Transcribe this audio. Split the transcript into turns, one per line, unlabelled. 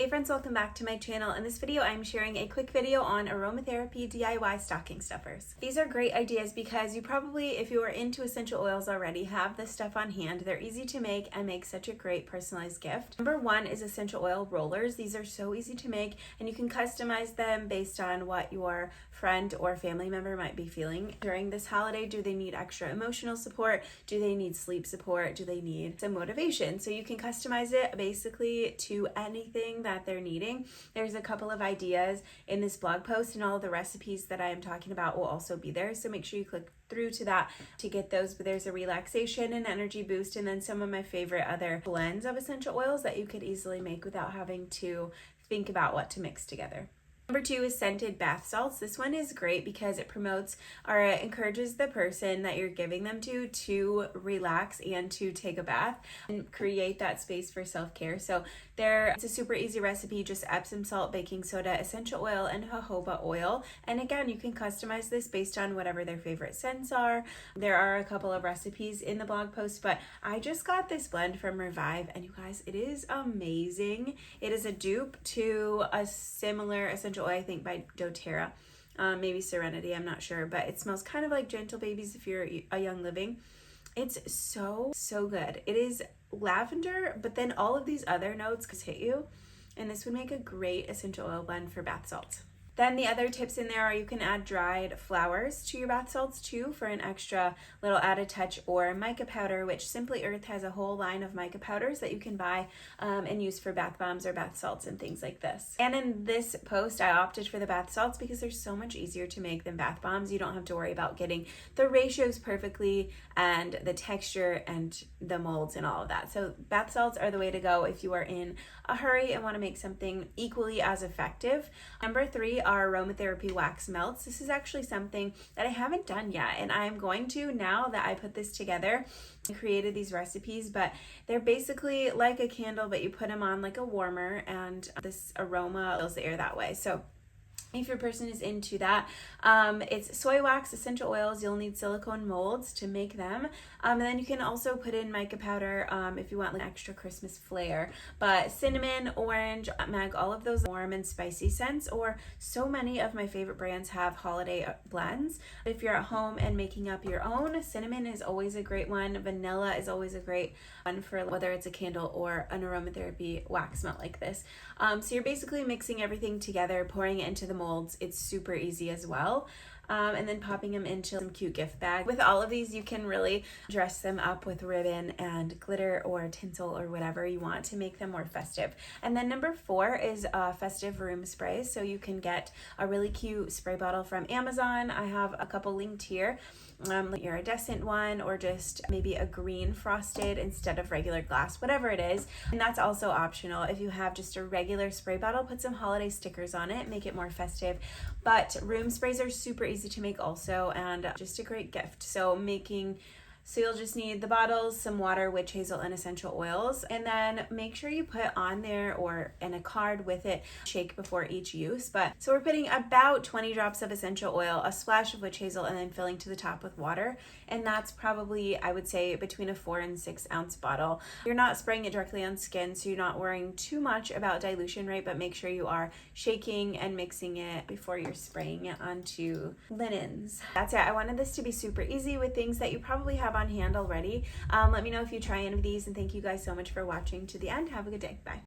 Hey friends, welcome back to my channel. In this video, I'm sharing a quick video on aromatherapy DIY stocking stuffers. These are great ideas because you probably, if you are into essential oils already, have this stuff on hand. They're easy to make and make such a great personalized gift. Number one is essential oil rollers. These are so easy to make and you can customize them based on what your friend or family member might be feeling during this holiday. Do they need extra emotional support? Do they need sleep support? Do they need some motivation? So you can customize it basically to anything that they're needing. There's a couple of ideas in this blog post and all of the recipes that I am talking about will also be there. So make sure you click through to that to get those. But there's a relaxation and energy boost, and then some of my favorite other blends of essential oils that you could easily make without having to think about what to mix together. Number two is scented bath salts. This one is great because it promotes or it encourages the person that you're giving them to relax and to take a bath and create that space for self-care. So it's a super easy recipe, just Epsom salt, baking soda, essential oil, and jojoba oil. And again, you can customize this based on whatever their favorite scents are. There are a couple of recipes in the blog post, but I just got this blend from Revive, and you guys, it is amazing. It is a dupe to a similar essential oil, I think, by doTERRA, maybe Serenity, I'm not sure, but it smells kind of like Gentle Babies if you're a young living. It's so good. It is lavender, but then all of these other notes could hit you, and this would make a great essential oil blend for bath salts. Then the other tips in there are you can add dried flowers to your bath salts too for an extra little added touch, or mica powder, which Simply Earth has a whole line of mica powders that you can buy and use for bath bombs or bath salts and things like this. And in this post, I opted for the bath salts because they're so much easier to make than bath bombs. You don't have to worry about getting the ratios perfectly and the texture and the molds and all of that. So bath salts are the way to go if you are in a hurry and want to make something equally as effective. Number three are aromatherapy wax melts. This is actually something that I haven't done yet, and I'm going to now that I put this together and created these recipes. But they're basically like a candle, but you put them on like a warmer, and this aroma fills the air that way. So if your person is into that, it's soy wax, essential oils. You'll need silicone molds to make them. And then you can also put in mica powder if you want like extra Christmas flair. But cinnamon, orange, nutmeg, all of those warm and spicy scents, or so many of my favorite brands have holiday blends. If you're at home and making up your own, cinnamon is always a great one. Vanilla is always a great one for whether it's a candle or an aromatherapy wax melt like this. So you're basically mixing everything together, pouring it into the molds. It's super easy as well. And then popping them into some cute gift bag. With all of these, you can really dress them up with ribbon and glitter or tinsel or whatever you want to make them more festive. And then number four is festive room sprays. So you can get a really cute spray bottle from Amazon. I have a couple linked here. Like your iridescent one, or just maybe a green frosted instead of regular glass, whatever it is. And that's also optional. If you have just a regular spray bottle, put some holiday stickers on it, make it more festive. But room sprays are super easy to make also, and just a great gift. So you'll just need the bottles, some water, witch hazel, and essential oils. And then make sure you put on there or in a card with it, shake before each use. So we're putting about 20 drops of essential oil, a splash of witch hazel, and then filling to the top with water. And that's probably, I would say, between a 4 and 6 ounce bottle. You're not spraying it directly on skin, so you're not worrying too much about dilution rate, but make sure you are shaking and mixing it before you're spraying it onto linens. That's it. I wanted this to be super easy with things that you probably have on hand already. Let me know if you try any of these, and thank you guys so much for watching to the end. Have a good day. Bye.